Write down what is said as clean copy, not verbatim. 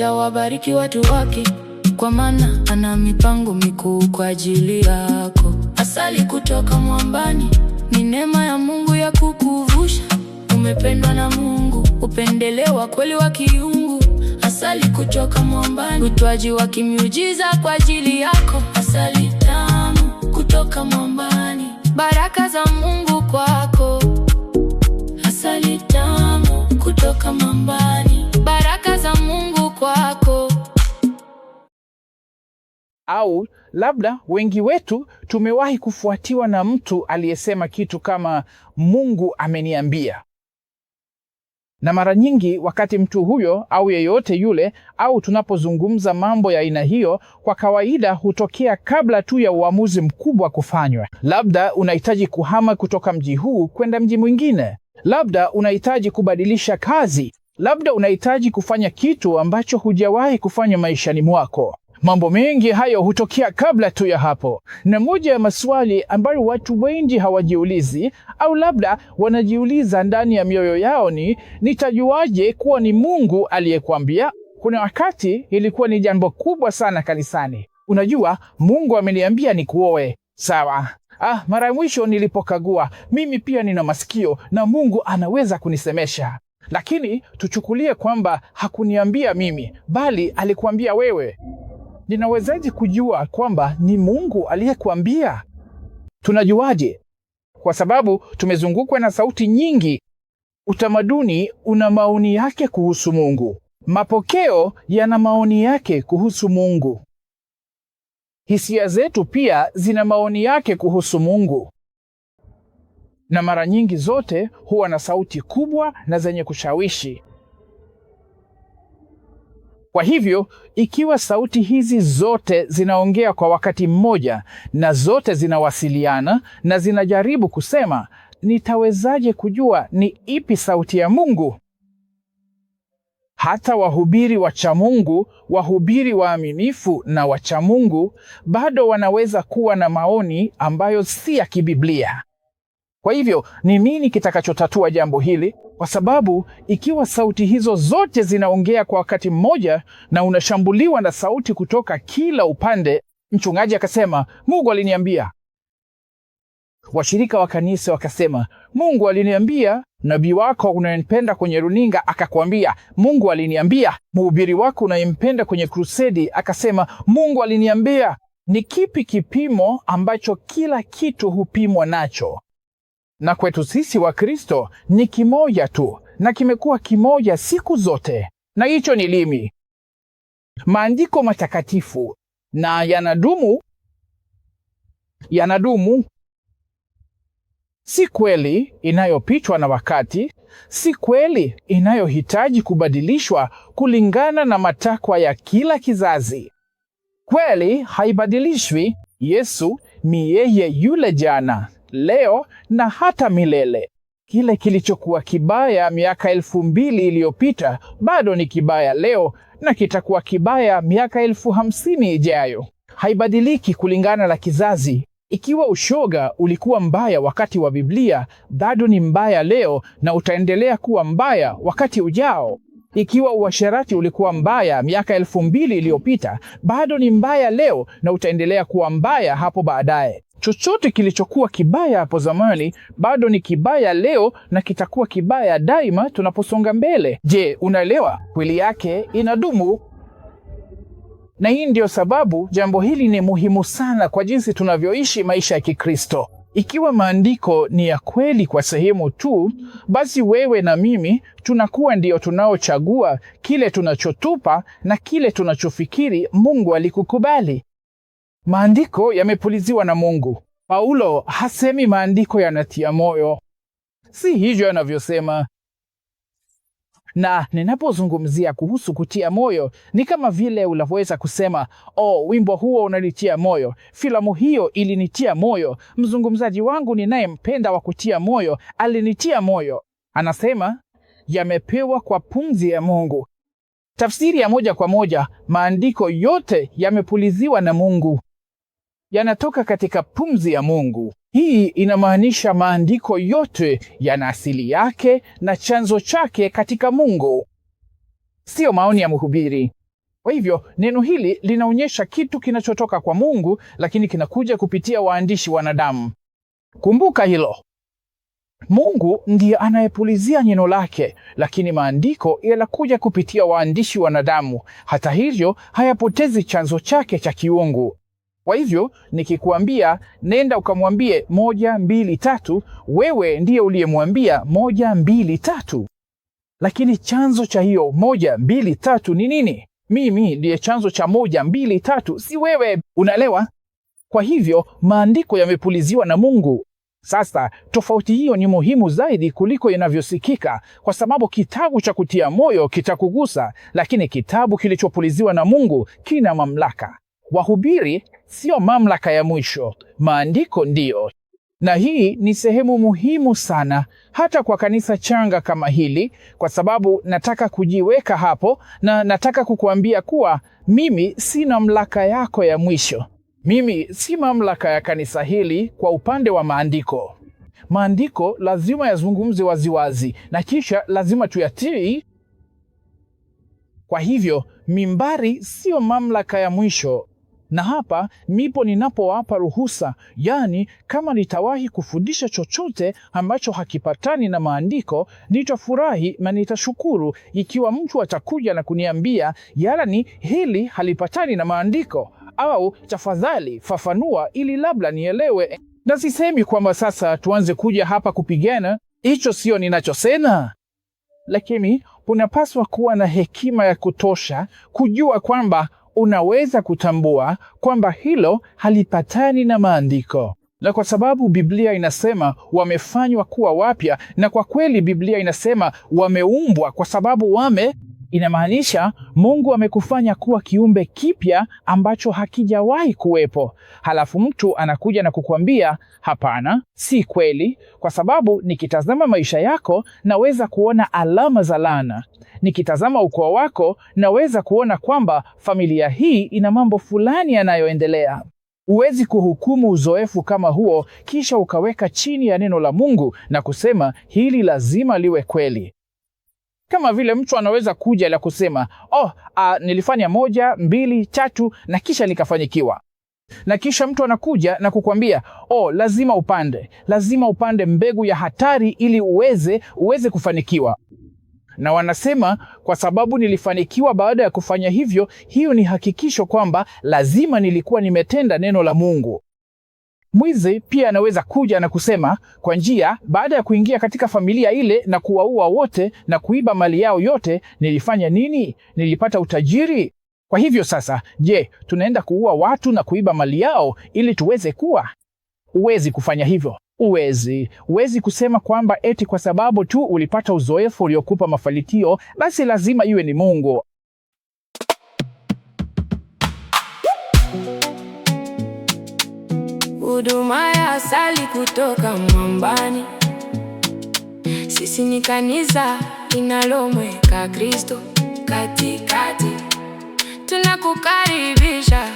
atawabariki watu wake, kwa maana ana mipango mikuu kwa ajili yako. Asali kutoka mwambani ni neema ya Mungu ya kukuvusha. Umependwa na Mungu, upendeleo wa kweli wa kiungu. Asali kutoka mwambani, utoaji wa kimiujiza kwa ajili yako. Asali tamu kutoka mwambani, baraka za Mungu kwako. Asali tamu kutoka mwambani, baraka za Mungu kwako. Au labda wengi wetu tumewahi kufuatiwa na mtu aliyesema kitu kama Mungu ameniambia. Na mara nyingi wakati mtu huyo au yeyote yule au tunapozungumza mambo ya aina hiyo, kwa kawaida hutokea kabla tu ya uamuzi mkubwa kufanywa. Labda unahitaji kuhama kutoka mji huu kwenda mji mwingine. Labda unahitaji kubadilisha kazi. Labda unahitaji kufanya kitu ambacho hujawahi kufanya maishani mwako. Mambo mengi hayo hutokea kabla tu ya hapo. Na moja ya maswali ambayo watu wengi hawajiulizi au labda wanajiuliza ndani ya mioyo yao ni, nitajuaje kuwa ni Mungu aliyekwambia? Kuna wakati ilikuwa ni jambo kubwa sana kanisani. Unajua, Mungu ameniambia nikuoe. Sawa. Mara ya mwisho nilipokagua, mimi pia nina masikio na Mungu anaweza kunisemesha. Lakini tuchukulie kwamba hakuniambia mimi, bali alikuambia wewe. Ninawezaje kujua kwamba ni Mungu aliyekuambia? Tunajuaje? Kwa sababu tumezungukwa na sauti nyingi. Utamaduni una maoni yake kuhusu Mungu. Mapokeo yana maoni yake kuhusu Mungu. Hisia zetu pia zina maoni yake kuhusu Mungu. Na mara nyingi zote huwa na sauti kubwa na zenye kushawishi. Kwa hivyo, ikiwa sauti hizi zote zinaongea kwa wakati mmoja na zote zinawasiliana na zinajaribu kusema, nitawezaje kujua ni ipi sauti ya Mungu? Hata wahubiri wacha Mungu, wahubiri waaminifu na wacha Mungu, bado wanaweza kuwa na maoni ambayo si ya kibiblia. Kwa hivyo, ni nini kitakachotatua jambo hili? Kwa sababu, ikiwa sauti hizo zote zinaongea kwa wakati mmoja na unashambuliwa na sauti kutoka kila upande, mchungaji akasema, Mungu aliniambia. Washirika wa kanisa wakasema, Mungu aliniambia. Nabii wako unayempenda kwenye runinga akakwambia, Mungu aliniambia. Mhubiri wako unayempenda kwenye krusedi akasema, Mungu aliniambia. Ni kipi kipimo ambacho kila kitu hupimwa nacho? Na kwetu sisi wa Kristo ni kimoja tu, na kimekuwa kimoja siku zote. Na hicho ni limi. Maandiko matakatifu. Na yanadumu. Si kweli inayopitwa na wakati, si kweli inayohitaji kubadilishwa kulingana na matakwa ya kila kizazi. Kweli haibadilishwi. Yesu ni yeye yule jana, leo na hata milele. Kile kilichokuwa kibaya miaka 2000 iliyopita bado ni kibaya leo na kitakuwa kibaya miaka 50 ijayo. Haibadiliki kulingana na kizazi. Ikiwa ushoga ulikuwa mbaya wakati wa Biblia, bado ni mbaya leo na utaendelea kuwa mbaya wakati ujao. Ikiwa uasherati ulikuwa mbaya miaka 2000 iliyopita, bado ni mbaya leo na utaendelea kuwa mbaya hapo baadaye. Chochote kilichokuwa kibaya hapo zamani bado ni kibaya leo na kitakuwa kibaya daima tunaposonga mbele. Je, unaelewa? Kweli yake inadumu. Na hii ndio sababu jambo hili ni muhimu sana kwa jinsi tunavyoishi maisha ya Kikristo. Ikiwa maandiko ni ya kweli kwa sehemu tu, basi wewe na mimi tunakuwa ndio tunaochagua kile tunachotupa na kile tunachofikiri Mungu alikukubali. Maandiko yamepuliziwa na Mungu. Paulo hasemi maandiko yanatia moyo. Si hivyo anavyosema. Na ninapozungumzia kuhusu kutia moyo, ni kama vile unaweza kusema, wimbo huo unanitia moyo, filamu hiyo ilinitia moyo, mzungumzaji wangu ninayempenda wa kutia moyo alinitia moyo. Anasema, yamepewa kwa pumzi ya Mungu. Tafsiri ya moja kwa moja, maandiko yote yamepuliziwa na Mungu. Yanatoka katika pumzi ya Mungu. Hii inamaanisha maandiko yote yana asili yake na chanzo chake katika Mungu. Sio maoni ya mhubiri, Kwa hivyo neno hili linaonyesha kitu kinachotoka kwa Mungu, lakini kinakuja kupitia waandishi wanadamu. Kumbuka hilo. Mungu ndiye anayepulizia neno lake, lakini maandiko yanakuja kupitia waandishi wanadamu. Hata hivyo, hayapotezi chanzo chake cha kiungu. Kwa hivyo, nikikuambia nenda ukamwambie 1, 2, 3, wewe ndiye uliyemwambia 1, 2, 3. Lakini chanzo cha hiyo 1, 2, 3 ni nini? Mimi ndiye chanzo cha 1, 2, 3, si wewe. Unaelewa? Kwa hivyo, maandiko yamepuliziwa na Mungu. Sasa tofauti hiyo ni muhimu zaidi kuliko inavyosikika, kwa sababu kitabu cha kutia moyo kitakugusa, lakini kitabu kilichopuliziwa na Mungu kina mamlaka. Wahubiri sio mamlaka ya mwisho, maandiko ndiyo. Na hii ni sehemu muhimu sana hata kwa kanisa changa kama hili, kwa sababu nataka kujiweka hapo na nataka kukuambia kuwa mimi si mamlaka yako ya mwisho. Mimi si mamlaka ya kanisa hili kwa upande wa maandiko. Maandiko lazima yazungumze waziwazi na kisha lazima tuyatii. Kwa hivyo, mimbari sio mamlaka ya mwisho. Na hapa ndipo ninapowapa ruhusa, yaani kama nitawahi kufundisha chochote ambacho hakipatani na maandiko, nitafurahi na nitashukuru ikiwa mtu atakuja na kuniambia, yaani hili halipatani na maandiko, au tafadhali fafanua ili labda nielewe. Na sisemi kwamba sasa tuanze kuja hapa kupigana, hicho sio ninachosema. Lakini unapaswa kuwa na hekima ya kutosha kujua kwamba unaweza kutambua kwamba hilo halipatani na maandiko. Na kwa sababu Biblia inasema wamefanywa kuwa wapya, na kwa kweli Biblia inasema wameumbwa, kwa sababu inamaanisha Mungu amekufanya kuwa kiumbe kipya ambacho hakijawahi kuwepo. Halafu mtu anakuja na kukwambia, hapana, si kweli, kwa sababu nikitazama maisha yako naweza kuona alama za laana. Nikitazama ukoo wako naweza kuona kwamba familia hii ina mambo fulani yanayoendelea. Huwezi kuhukumu uzoefu kama huo kisha ukaweka chini ya neno la Mungu na kusema hili lazima liwe kweli. Kama vile mtu anaweza kuja na kusema, nilifanya 1, 2, 3 na kisha nikafanikiwa. Na kisha mtu anakuja na kukwambia, lazima upande mbegu ya hatari ili uweze kufanikiwa. Na wanasema kwa sababu nilifanikiwa baada ya kufanya hivyo, hiyo ni hakikisho kwamba lazima nilikuwa nimetenda neno la Mungu. Mwizi pia anaweza kuja na kusema kwa njia, baada ya kuingia katika familia ile na kuwaua wote na kuiba mali yao yote, nilifanya nini? Nilipata utajiri. Kwa hivyo sasa, je, tunaenda kuua watu na kuiba mali yao ili tuweze kuwa? Huwezi kufanya hivyo. Huwezi kusema kwamba eti kwa sababu tu ulipata uzoefu uliokupa mafanikio, basi lazima iwe ni Mungu. Huduma ya asali kutoka mwambani. Sisi ni kanisa linalomweka Kristo katikati. Tunakukaribisha